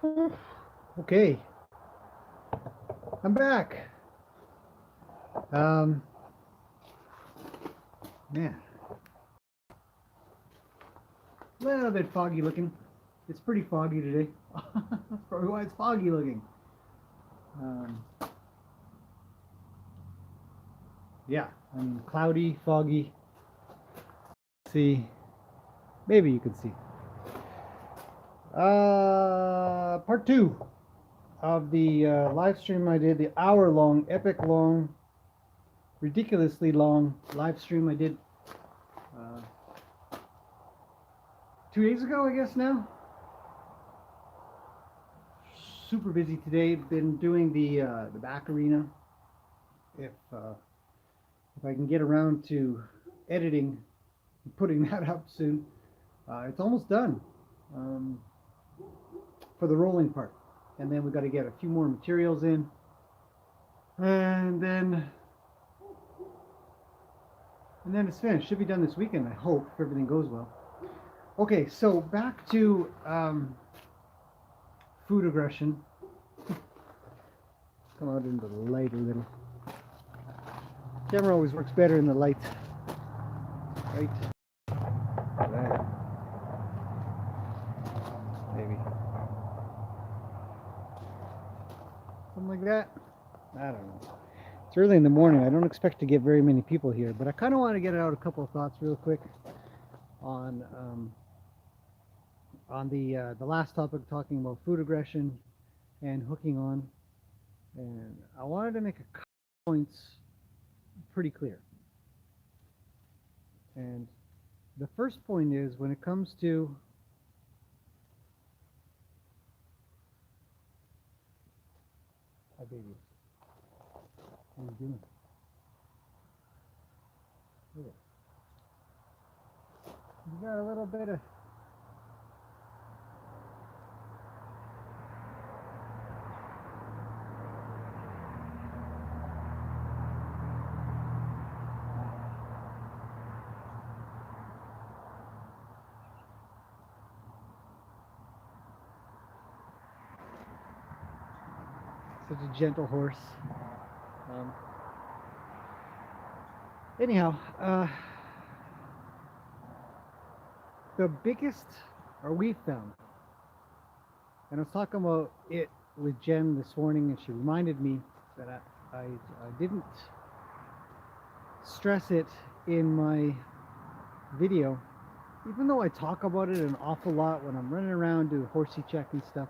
Okay, I'm back. Man, a little bit foggy looking. It's pretty foggy today. That's probably why it's foggy looking. Um, yeah, I mean, cloudy, foggy. See, maybe you can see. Part two of the live stream I did, the hour-long, epic-long, ridiculously long live stream I did 2 days ago, I guess now. Super busy today. Been doing the back arena. If I can get around to editing and putting that up soon, it's almost done for the rolling part. And then we got to get a few more materials in, and then it's finished. Should be done this weekend, I hope, if everything goes well. Okay, so back to food aggression. Come out into the light a little. Camera always works better in the light. Right there. Maybe. Something like that. I don't know. It's early in the morning. I don't expect to get very many people here, but I kind of want to get out a couple of thoughts real quick on the last topic, talking about food aggression and hooking on. And I wanted to make a couple points pretty clear. And the first point is, when it comes to hi baby, what are you doing? Look at it. You got a little bit of such a gentle horse. Anyhow, the biggest, or we found, and I was talking about it with Jen this morning, and she reminded me that I didn't stress it in my video, even though I talk about it an awful lot when I'm running around doing horsey check and stuff.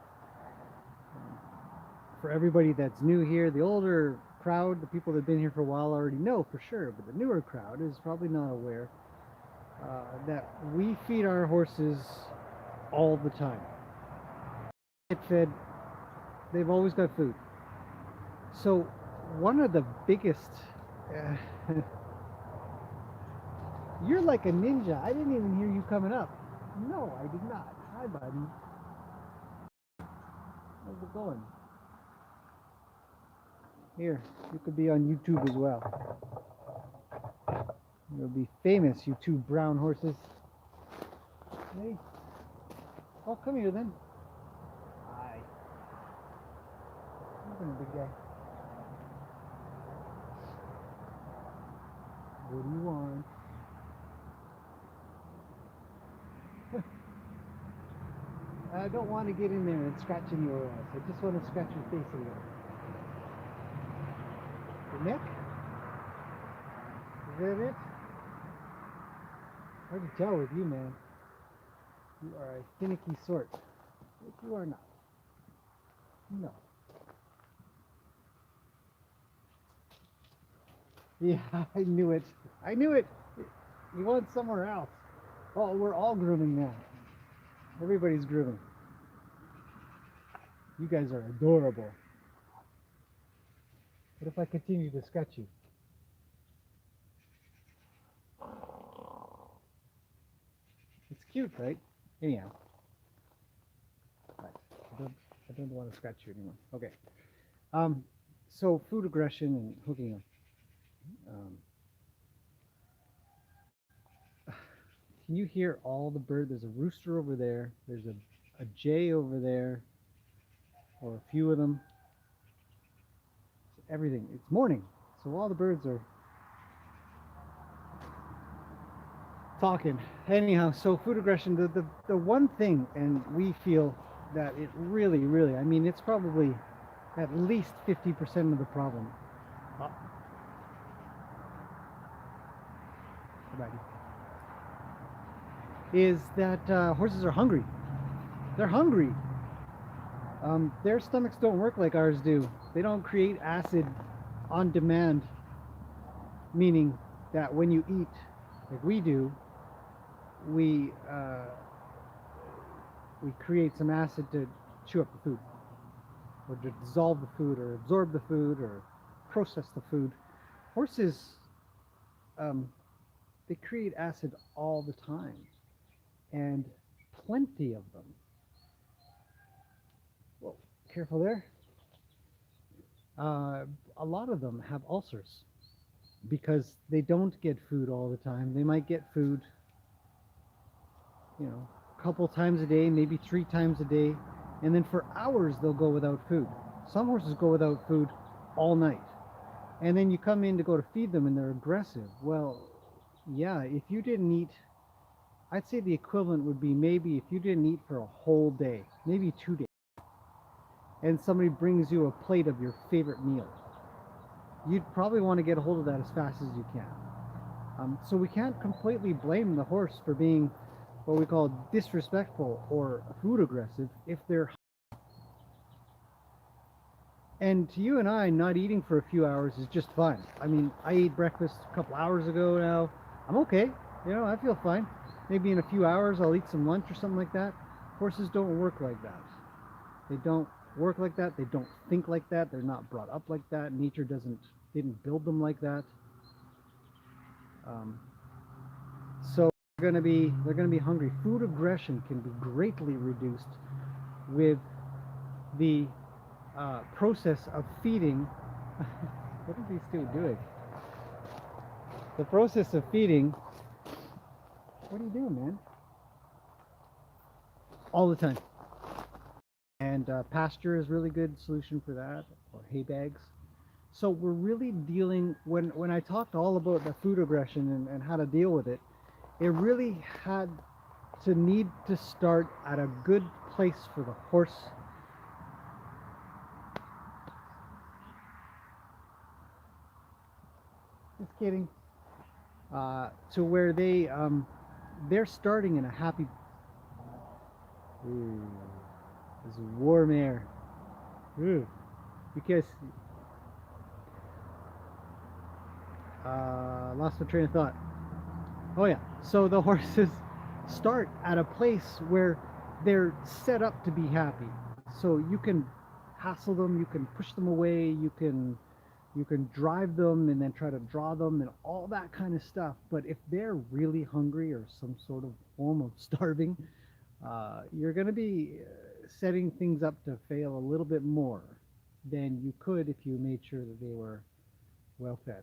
For everybody that's new here, the older crowd, the people that have been here for a while already know for sure, but the newer crowd is probably not aware that we feed our horses all the time. Get fed, they've always got food. So one of the biggest you're like a ninja. I didn't even hear you coming up. No, I did not. Hi, buddy. How's it going? Here, you could be on YouTube as well. You'll be famous, you two brown horses. Hey. Oh, come here then. Hi. Come here, big guy. What do you want? I don't want to get in there and scratch any your eyes. I just want to scratch your face a little. Your neck? Is that it? Hard to tell with you, man. You are a finicky sort. But you are not. No. Yeah, I knew it. I knew it. You went somewhere else. Oh, we're all grooming now. Everybody's grooming. You guys are adorable. What if I continue to scratch you? It's cute, right? Anyhow. Right. I don't want to scratch you anymore. Okay. So food aggression and hooking up. Can you hear all the birds? There's a rooster over there. There's a jay over there. or a few of them. Everything. It's morning, so all the birds are talking. Anyhow, so food aggression, the one thing, and we feel that it really, I mean, it's probably at least 50% of the problem. Is that horses are hungry. They're hungry. Their stomachs don't work like ours do. They don't create acid on demand, meaning that when you eat, like we do, we create some acid to chew up the food, or to dissolve the food, or absorb the food, or process the food. Horses, they create acid all the time, and plenty of them. Whoa, careful there. A lot of them have ulcers because they don't get food all the time. They might get food, a couple times a day, maybe 3 times a day, and then for hours they'll go without food. Some horses go without food all night, and then you come in to go to feed them and they're aggressive. Well, yeah, if you didn't eat, I'd say the equivalent would be maybe if you didn't eat for a whole day, maybe 2 days, and somebody brings you a plate of your favorite meal, you'd probably want to get a hold of that as fast as you can. So we can't completely blame the horse for being what we call disrespectful or food aggressive if they're. And to you and I, not eating for a few hours is just fine. I mean, I ate breakfast a couple hours ago now. I'm okay. I feel fine. Maybe in a few hours I'll eat some lunch or something like that. Horses don't work like that. They don't work like that. They don't think like that. They're not brought up like that. Nature didn't build them like that. So they're gonna be hungry. Food aggression can be greatly reduced with the process of feeding. What are these two doing? The process of feeding. What are you doing, man? All the time. And pasture is a really good solution for that, or hay bags. So we're really dealing, when I talked all about the food aggression and how to deal with it, it really had to need to start at a good place for the horse. Just kidding. To where they're starting in a happy. Ooh, there's warm air. Ooh, because lost my train of thought. Oh yeah, so the horses start at a place where they're set up to be happy. So you can hassle them, you can push them away, you can drive them and then try to draw them and all that kind of stuff. But if they're really hungry or some sort of form of starving, you're going to be setting things up to fail a little bit more than you could if you made sure that they were well fed.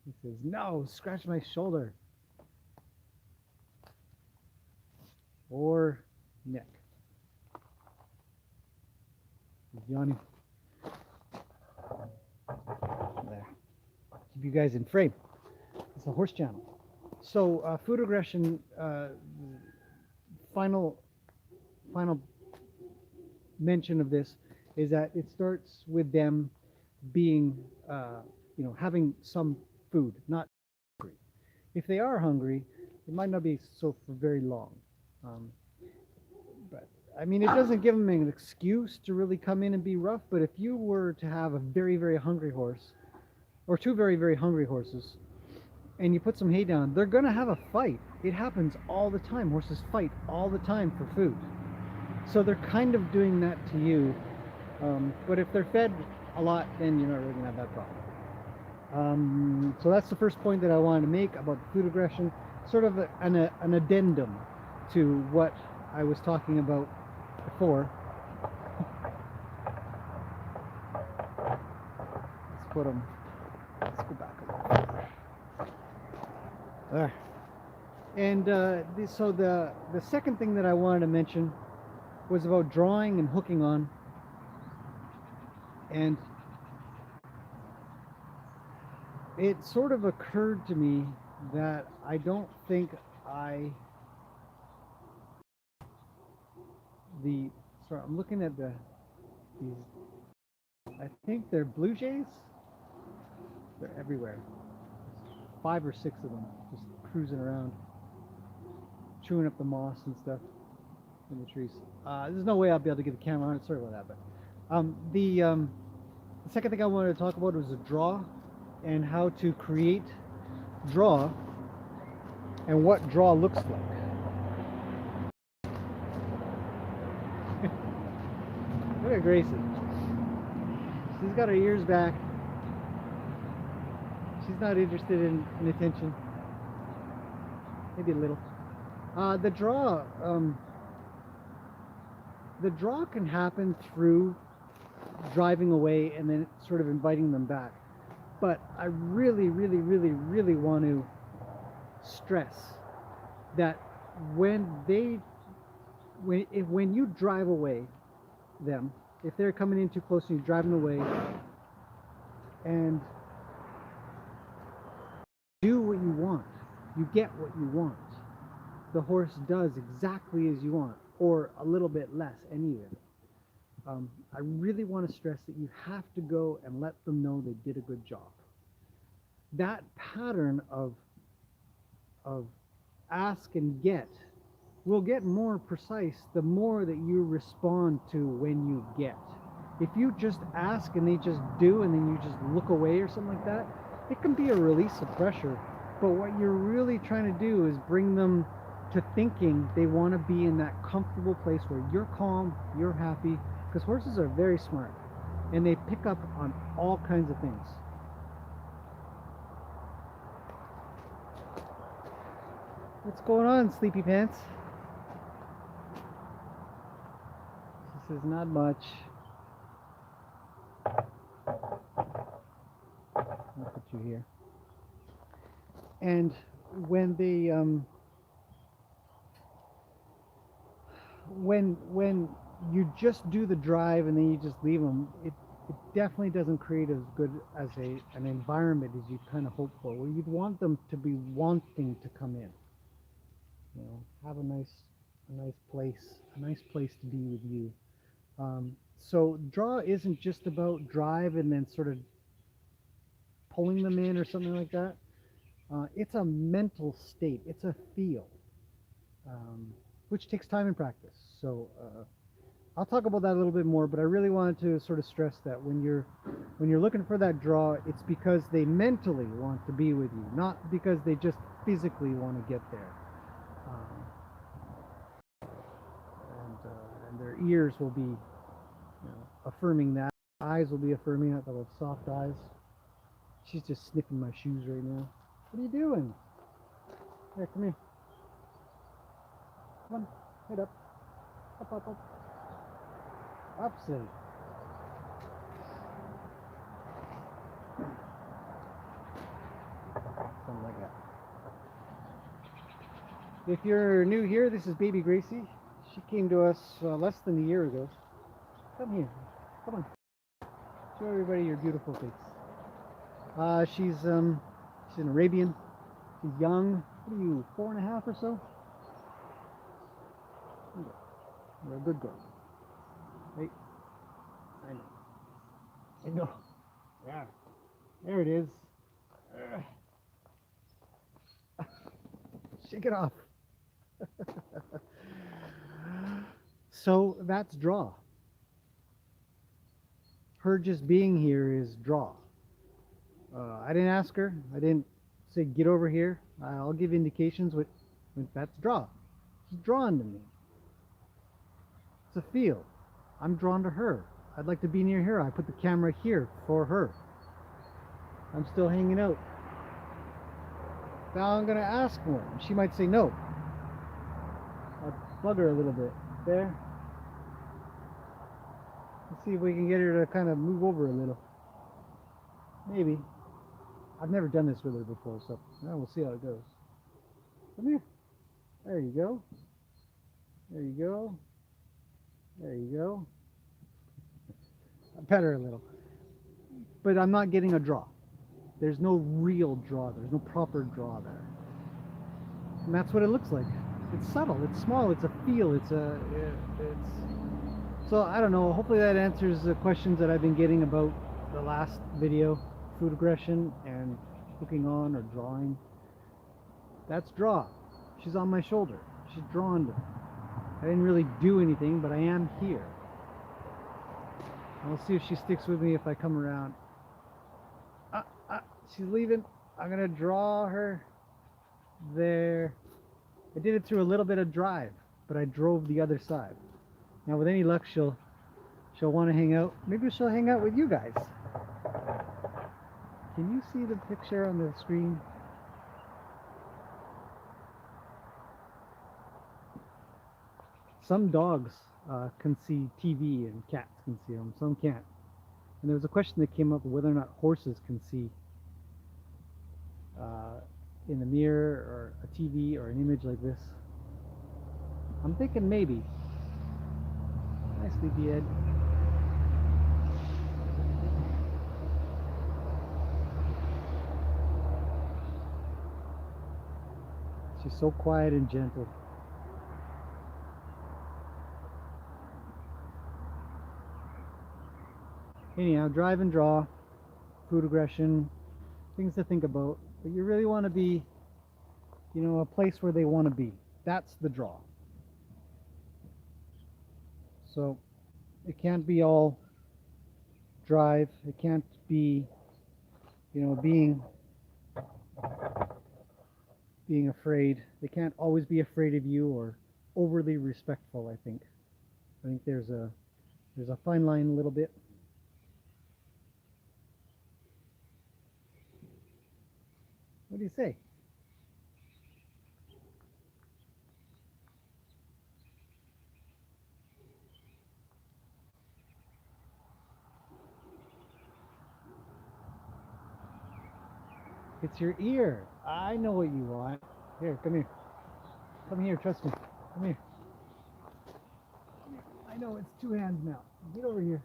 He says, no, scratch my shoulder or neck. He's yawning. There. Keep you guys in frame. It's a horse channel. So food aggression, final mention of this is that it starts with them being, having some food, not hungry. If they are hungry, it might not be so for very long. But I mean, it doesn't give them an excuse to really come in and be rough. But if you were to have a very, very hungry horse, or 2 very, very hungry horses, and you put some hay down, they're going to have a fight. It happens all the time. Horses fight all the time for food. So they're kind of doing that to you. But if they're fed a lot, then you're not really going to have that problem. So that's the first point that I wanted to make about the food aggression, sort of an addendum to what I was talking about before. Let's go back a little bit. There. And so the second thing that I wanted to mention was about drawing and hooking on, and it sort of occurred to me that I don't think sorry, I'm looking at these, I think they're blue jays. They're everywhere. 5 or 6 of them just cruising around, chewing up the moss and stuff in the trees. There's no way I'll be able to get the camera on it. Sorry about that. But the second thing I wanted to talk about was a draw and how to create draw and what draw looks like. Look at Gracie. She's got her ears back. She's not interested in attention. Maybe a little. The draw can happen through driving away and then sort of inviting them back. But I really, really, really, really want to stress that when you drive away them, if they're coming in too close and you're driving away, and do what you want, you get what you want. The horse does exactly as you want, or a little bit less, and even. I really want to stress that you have to go and let them know they did a good job. That pattern of ask and get will get more precise the more that you respond to when you get. If you just ask and they just do and then you just look away or something like that, it can be a release of pressure. But what you're really trying to do is bring them to thinking they want to be in that comfortable place where you're calm, you're happy, because horses are very smart and they pick up on all kinds of things. What's going on, Sleepy Pants? She says, not much. I'll put you here. And when they when you just do the drive and then you just leave them, it definitely doesn't create as good as an environment as you kind of hope for, where you'd want them to be wanting to come in. You know, have a nice place to be with you. So draw isn't just about drive and then sort of pulling them in or something like that. It's a mental state. It's a feel, which takes time and practice. So I'll talk about that a little bit more, but I really wanted to sort of stress that when you're looking for that draw, it's because they mentally want to be with you, not because they just physically want to get there. And their ears will be, affirming that. Eyes will be affirming that. They'll have soft eyes. She's just sniffing my shoes right now. What are you doing? Here, come here. Come on, head up. Up, up, up. Up, silly. Something like that. If you're new here, this is baby Gracie. She came to us less than a year ago. Come here. Come on. Show everybody your beautiful face. She's an Arabian. She's young. What are you, 4.5 or so? You're a good girl. Right? I know. Yeah. There it is. Shake it off. So that's draw. Her just being here is draw. I didn't ask her. I didn't say get over here. I'll give indications with that's draw. She's drawn to me. It's a feel. I'm drawn to her. I'd like to be near her. I put the camera here for her. I'm still hanging out. Now I'm going to ask more. She might say no. I'll bug her a little bit. There. Let's see if we can get her to kind of move over a little. Maybe. I've never done this with her before, so we'll see how it goes. Come here. There you go. There you go. There you go. I pet her a little. But I'm not getting a draw. There's no real draw. There's no proper draw there. And that's what it looks like. It's subtle. It's small. It's a feel. It's so I don't know. Hopefully that answers the questions that I've been getting about the last video, food aggression and hooking on or drawing. That's draw. She's on my shoulder. She's drawn to me. I didn't really do anything, but I am here. And we'll see if she sticks with me if I come around. She's leaving. I'm gonna draw her there. I did it through a little bit of drive, but I drove the other side. Now with any luck she'll want to hang out. Maybe she'll hang out with you guys. Can you see the picture on the screen? Some dogs can see TV and cats can see them. Some can't. And there was a question that came up whether or not horses can see in the mirror or a TV or an image like this. I'm thinking maybe. Hi, Sleepyhead. She's so quiet and gentle. Anyhow, drive and draw, food aggression, things to think about. But you really want to be, you know, a place where they want to be. That's the draw. So it can't be all drive. It can't be, you know, being afraid. They can't always be afraid of you or overly respectful, I think. I think there's a fine line a little bit. What do you say? It's your ear. I know what you want. Here, come here. Come here, trust me. Come here. I know it's two hands now. Get over here.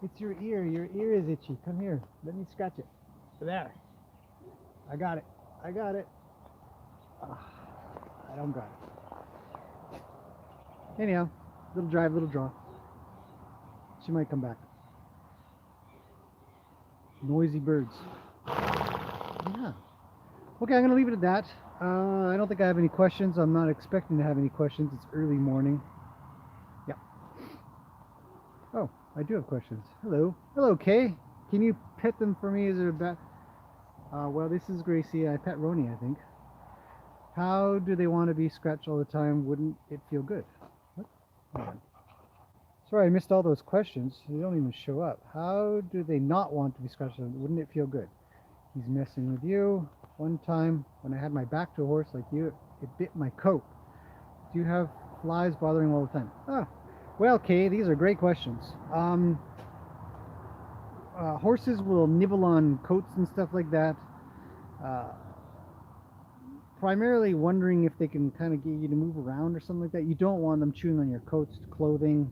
It's your ear. Your ear is itchy. Come here. Let me scratch it. There. I got it. I got it. I don't got it. Anyhow, little drive, little draw. She might come back. Noisy birds. Yeah. Okay, I'm going to leave it at that. I don't think I have any questions. I'm not expecting to have any questions. It's early morning. Yeah. Oh, I do have questions. Hello. Hello, Kay. Can you pet them for me? Is it a bat? Well, this is Gracie. I pet Roni, I think. How do they want to be scratched all the time? Wouldn't it feel good? What? Hold on. Sorry, I missed all those questions. They don't even show up. How do they not want to be scratched? Wouldn't it feel good? He's messing with you. One time when I had my back to a horse like you, it bit my coat. Do you have flies bothering all the time? Oh, well, Kay, these are great questions. Horses will nibble on coats and stuff like that. Primarily wondering if they can kind of get you to move around or something like that. You don't want them chewing on your coats, clothing,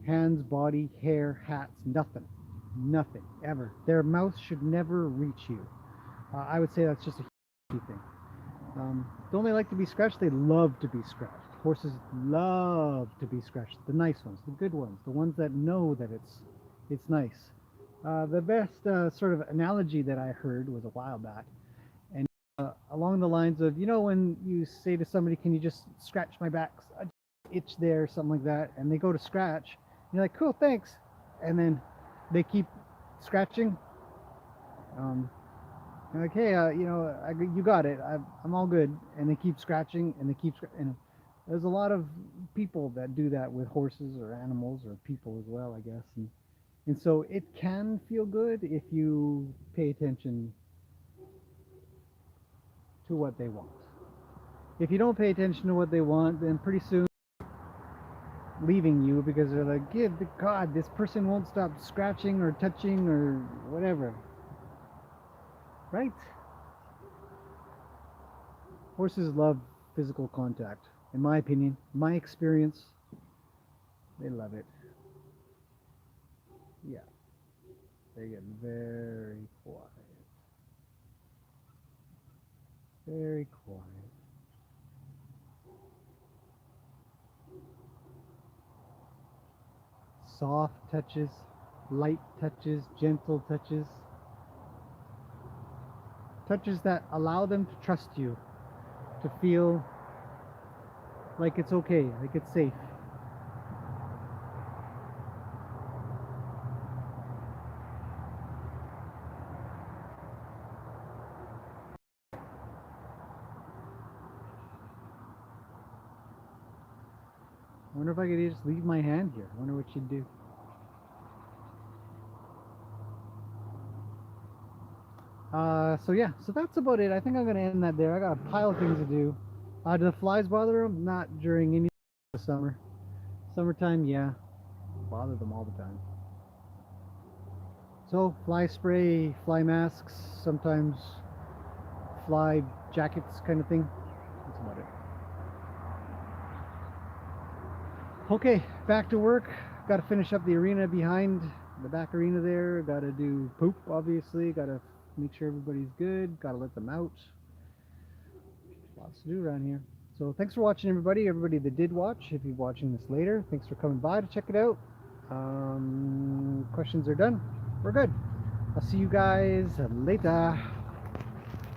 hands, body, hair, hats, nothing. Nothing, ever. Their mouth should never reach you. I would say that's just a huge thing. Don't they like to be scratched? They love to be scratched. Horses love to be scratched. The nice ones, the good ones, the ones that know that it's nice. The best sort of analogy that I heard was a while back, and along the lines of, you know, when you say to somebody, can you just scratch my back, itch there, something like that, and they go to scratch, and you're like, cool, thanks, and then they keep scratching. Like, hey, you know, you got it. I'm all good, and they keep scratching, and they keep. And there's a lot of people that do that with horses or animals or people as well, I guess. And so it can feel good if you pay attention to what they want. If you don't pay attention to what they want, then pretty soon leaving you because they're like, give God, this person won't stop scratching or touching or whatever. Right? Horses love physical contact, in my opinion, my experience. They love it. Yeah, they get very quiet. Very quiet. Soft touches, light touches, gentle touches. Touches that allow them to trust you, to feel like it's okay, like it's safe. I wonder if I could just leave my hand here. I wonder what she'd do. So yeah, so that's about it. I think I'm gonna end that there. I got a pile of things to do. Do the flies bother them? Not during any of the summer. Summertime, yeah, bother them all the time. So fly spray, fly masks, sometimes fly jackets, kind of thing. That's about it. Okay, back to work. Got to finish up the arena behind the back arena there. Got to do poop, obviously. Got to make sure everybody's good. Got to let them out. Lots to do around here. So thanks for watching, everybody. Everybody that did watch, if you're watching this later, thanks for coming by to check it out. Questions are done. We're good. I'll see you guys later.